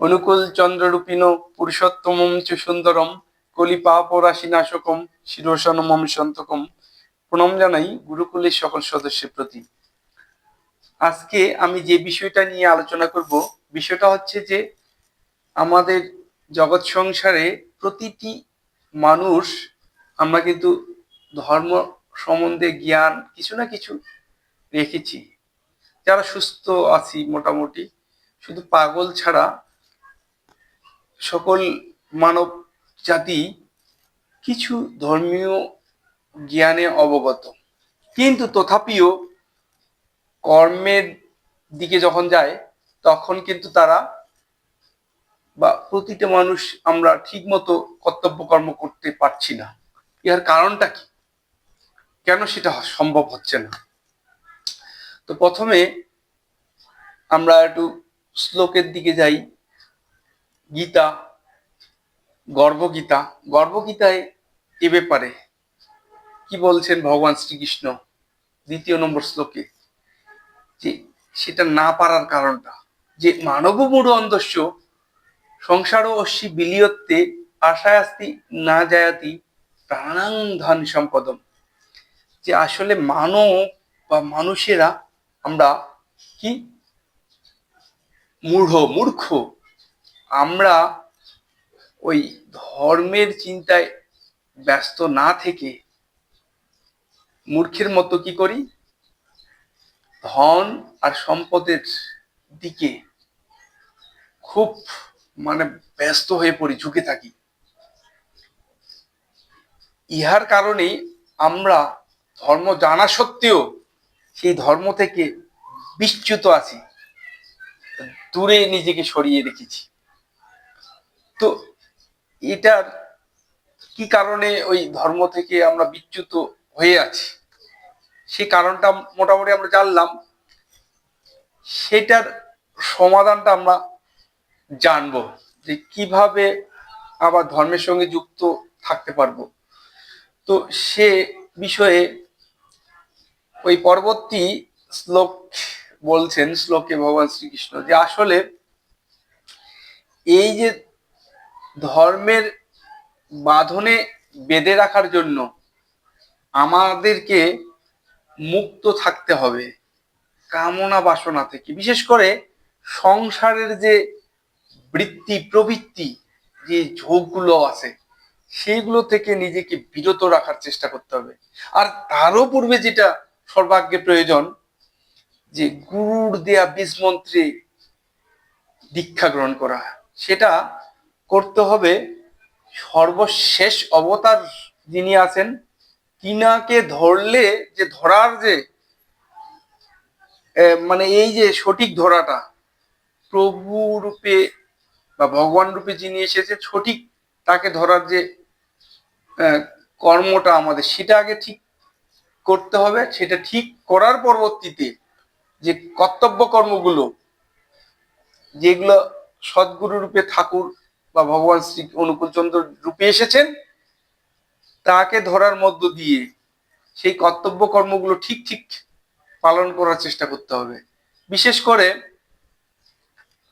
অনুকূল চন্দ্ররূপিণ পুরুষোত্তমম চ সুন্দরম কলিপাপরাশি নাশকম শিরোশনমম সন্তকম। প্রণাম জানাই গুরুকুলের সকল সদস্যের প্রতি। আজকে আমি যে বিষয়টা নিয়ে আলোচনা করব, বিষয়টা হচ্ছে যে আমাদের জগৎ সংসারে প্রতিটি মানুষ আমরা কিন্তু ধর্ম সম্বন্ধে জ্ঞান কিছু না কিছু রেখেছি। যারা সুস্থ আছি মোটামুটি, শুধু পাগল ছাড়া সকল মানব জাতি কিছু ধর্মীয় জ্ঞানে অবগত, কিন্তু তথাপিও কর্মের দিকে যখন যায় তখন কিন্তু তারা বা প্রতিটা মানুষ আমরা ঠিক মতো কর্তব্য কর্ম করতে পারছি না। এর কারণটা কি, কেন সেটা সম্ভব হচ্ছে না? তো প্রথমে আমরা একটু শ্লোকের দিকে যাই। গীতা, গর্ভগীতায় এ ব্যাপারে কি বলছেন ভগবান শ্রীকৃষ্ণ 2 নম্বর শ্লোকে, যে সেটা না পারার কারণটা, যে মানব মূঢ় অন্ধস্য সংসার অস্যি বিলিয়ত্তে আশায়াস্তি না জায়াতি প্রাণাং ধন সম্পদম। যে আসলে মানব বা মানুষেরা আমরা কি মূর্খ। আমরা ওই ধর্মের চিন্তায় ব্যস্ত না থেকে মূর্খের মতো কি করি, ধন আর সম্পদের দিকে খুব ব্যস্ত হয়ে পড়ি, ঝুঁকে থাকি। ইহার কারণে আমরা ধর্ম জানা সত্ত্বেও সেই ধর্ম থেকে বিচ্যুত আছি, দূরে নিজেকে সরিয়ে রেখেছি। তো এটার কি কারণে ওই ধর্ম থেকে আমরা বিচ্যুত হয়ে আছি, সেই কারণটা মোটামুটি আমরা জানলাম। সেটার সমাধানটা আমরা জানবো, যে কিভাবে আবার ধর্মের সঙ্গে যুক্ত থাকতে পারবো। তো সে বিষয়ে ওই পরবর্তী শ্লোক বলছেন, শ্লোকে ভগবান শ্রীকৃষ্ণ যে আসলে এই যে ধর্মের বাঁধনে বেঁধে রাখার জন্য আমাদেরকে মুক্ত থাকতে হবে কামনা বাসনা থেকে, বিশেষ করে সংসারের যে বৃত্তি প্রবৃত্তি, যে ঝোঁকগুলো আছে সেইগুলো থেকে নিজেকে বিরত রাখার চেষ্টা করতে হবে। আর তারও পূর্বে যেটা সর্বাগ্যে প্রয়োজন, যে গুরুর দেয়া বীজ মন্ত্রে দীক্ষা গ্রহণ করা, সেটা করতে হবে সর্বশেষ অবতার যিনি আছেন তিনাকে ধরলে, যে ধরার যে এই যে সঠিক ধরাটা, প্রভু রূপে বা ভগবান রূপে যিনি এসেছে সঠিক তাকে ধরার যে কর্মটা আমাদের, সেটা আগে ঠিক করতে হবে। সেটা ঠিক করার পরবর্তীতে যে কর্তব্য কর্মগুলো, যেগুলো সদ্গুরু রূপে ঠাকুর বা ভগবান শ্রী অনুকূল চন্দ্র রূপে এসেছেন, তাকে ধরার মধ্য দিয়ে সেই কর্তব্য কর্মগুলো ঠিক ঠিক পালন করার চেষ্টা করতে হবে। বিশেষ করে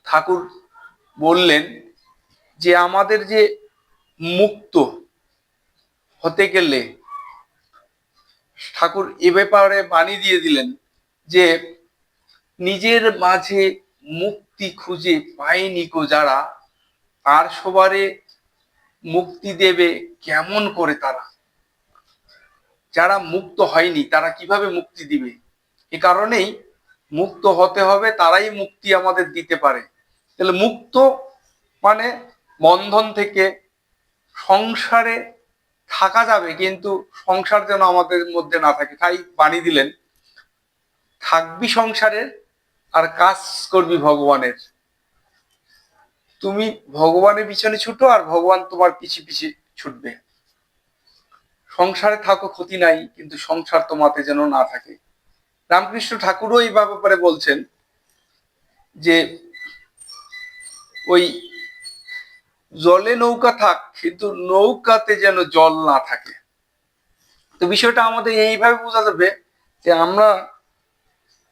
ঠাকুর বললেন যে আমাদের যে মুক্ত হতে গেলে, ঠাকুর এ ব্যাপারে বাণী দিয়ে দিলেন যে নিজের মাঝে মুক্তি খুঁজে পায়নি কো যারা, আর সবারে মুক্তি দেবে কেমন করে তারা। যারা মুক্ত হয়নি তারা কিভাবে মুক্তি দিবে? এ কারণেই মুক্ত হতে হবে, তারাই মুক্তি আমাদের দিতে পারে। তাহলে মুক্ত মানে বন্ধন থেকে, সংসারে থাকা যাবে কিন্তু সংসার যেন আমাদের মধ্যে না থাকে। তাই বাণী দিলেন, থাকবি সংসারের আর কাজ করবি ভগবানের। তুমি ভগবানের পিছনে ছুটো আর ভগবান তোমার পিছে পিছে ছুটবে। সংসারে থাকো ক্ষতি নাই, কিন্তু সংসার তোমাতে যেন না থাকে। রামকৃষ্ণ ঠাকুরও এই ব্যাপারে বলছেন যে ওই জলে নৌকা থাক, কিন্তু নৌকাতে যেন জল না থাকে। তো বিষয়টা আমাদের এইভাবে বোঝা যাবে যে আমরা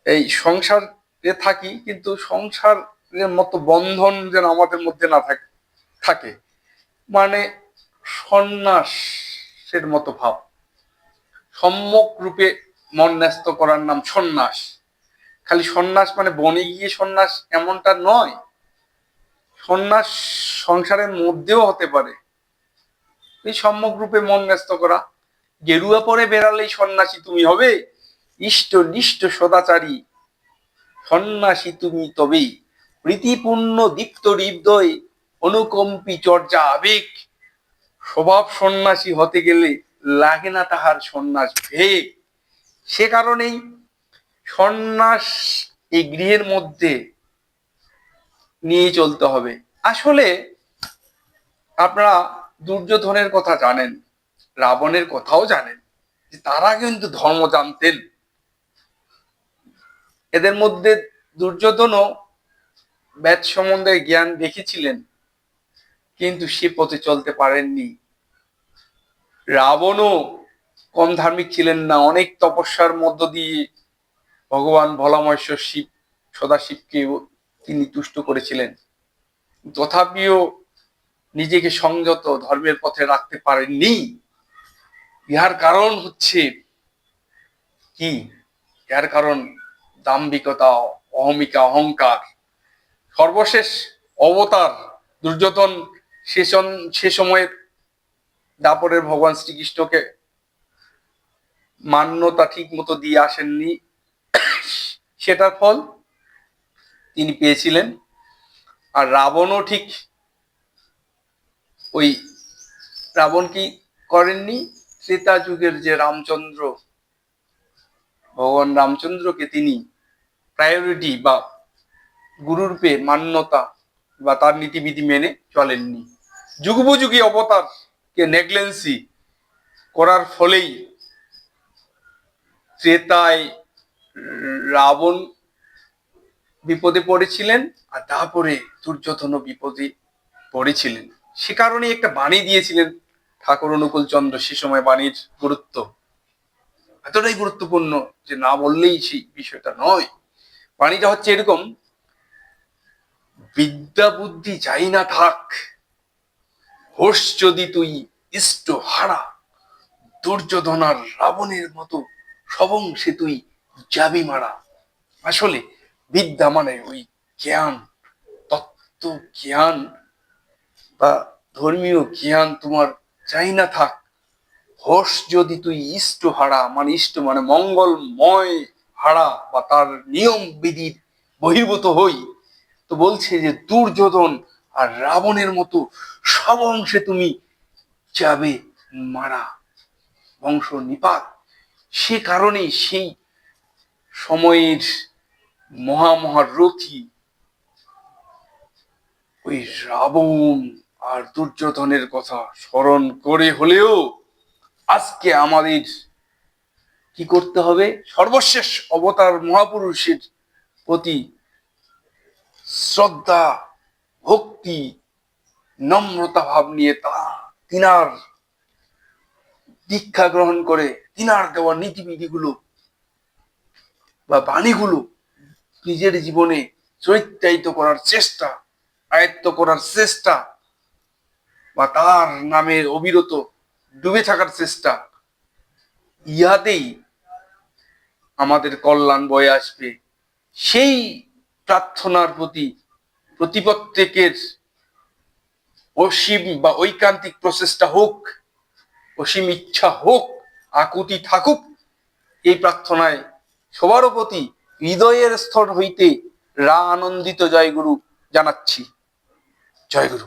এই সংসারে থাকি, কিন্তু সংসার মতো বন্ধন যেন আমাদের মধ্যে না থাকে, মানে সন্ন্যাসের মতো ভাব। সম্যক রূপে মন ন্যস্ত করার নাম সন্ন্যাস। খালি সন্ন্যাস মানে বনে গিয়ে সন্ন্যাস এমনটা নয়, সন্ন্যাস সংসারের মধ্যেও হতে পারে। এই সম্যক রূপে মন ন্যস্ত করা। গেরুয়া পরে বেড়ালেই সন্ন্যাসী তুমি হবে, ইষ্ট নিষ্ঠ সদাচারী সন্ন্যাসী তুমি তবেই। প্রীতিপূর্ণ দীপ্ত হৃদয় অনুকম্পী চর্যা আবেগ। স্বভাব সন্ন্যাসী হতে গেলে লাগে না তাহার সন্ন্যাস ভেগ। সে কারণেই সন্ন্যাস এই গৃহের মধ্যে নিয়ে চলতে হবে। আসলে আপনারা দুর্যোধনের কথা জানেন, রাবণের কথাও জানেন, যে তারা কিন্তু ধর্ম জানতেন। এদের মধ্যে দুর্যোধনও বেদ সম্বন্ধে জ্ঞান দেখেছিলেন, কিন্তু সে পথে চলতে পারেননি। রাবণও কম ধার্মিক ছিলেন না, অনেক তপস্যার মধ্য দিয়ে ভগবান ভোলামহেশ্বর শিব সদাশিবকে তিনি তুষ্ট করেছিলেন, তথাপিও নিজেকে সংযত ধর্মের পথে রাখতে পারেননি। ইহার কারণ হচ্ছে কি? ইহার কারণ দাম্ভিকতা, অহমিকা, অহংকার। সর্বশেষ অবতার দুর্যোধন সে সময়ের দাপরের ভগবান শ্রীকৃষ্ণকে মান্যতা ঠিক মতো দিয়ে আসেননি, সেটার ফল তিনি পেয়েছিলেন। আর রাবণও ঠিক ওই রাবণ কি করেননি, ত্রেতা যুগের যে রামচন্দ্র, ভগবান রামচন্দ্রকে তিনি প্রায়োরিটি বা গুরুরূপে মান্যতা বা তার নীতিবিধি মেনে চলেননি। যুগোপযোগী অবতারকে নেগলেন্সি করার ফলেই ত্রেতায় রাবণ বিপদে পড়েছিলেন, আর তারপরে দুর্যোধনও বিপদে পড়েছিলেন। সে কারণে একটা বাণী দিয়েছিলেন ঠাকুর অনুকূল চন্দ্র। সে সময় বাণীর গুরুত্ব এতটাই গুরুত্বপূর্ণ যে না বললেই সেই বিষয়টা নয়। বাণীটা হচ্ছে এরকম: বিদ্যা বুদ্ধি যাই না থাক, হোস যদি তুই ইষ্ট হারা, দুর্যোধন আর রাবণের মতো সবংশে তুই যাবি মারা। আসলে বিদ্যা মানে ওই জ্ঞান, তত্ত্ব জ্ঞান বা ধর্মীয় জ্ঞান তোমার চাই না থাক, হোস যদি তুই ইষ্ট হারা, মানে ইষ্ট মানে মঙ্গলময় হারা বা তার নিয়ম বিধির বহির্ভূত হই। তো বলছে যে দুর্যোধন আর রাবণের মতো সব অংশে তুমি যাবে মারা, বংশ নিপাত। সে কারণেই সেই সময়ের মহারথী ওই রাবণ আর দুর্যোধনের কথা স্মরণ করে হলেও আজকে আমাদের কি করতে হবে? সর্বশেষ অবতার মহাপুরুষের প্রতি শ্রদ্ধা, ভক্তি, নম্রতা ভাব নিয়ে তিনার দীক্ষা গ্রহণ করে তিনার দেওয়া নীতিবিধিগুলো বা বাণীগুলো নিজের জীবনে চরিত্রায়িত করার চেষ্টা, আয়ত্ত করার চেষ্টা, বা তার নামে অবিরত ডুবে থাকার চেষ্টা, ইহাতেই আমাদের কল্যাণ বয়ে আসবে। সেই প্রার্থনার প্রতি প্রত্যেকের অসীম বা ঐকান্তিক প্রচেষ্টা হোক, অসীম ইচ্ছা হোক, আকুতি থাকুক। এই প্রার্থনায় সবার প্রতি হৃদয়ের স্তর হইতে আনন্দিত জয়গুরু জানাচ্ছি। জয়গুরু।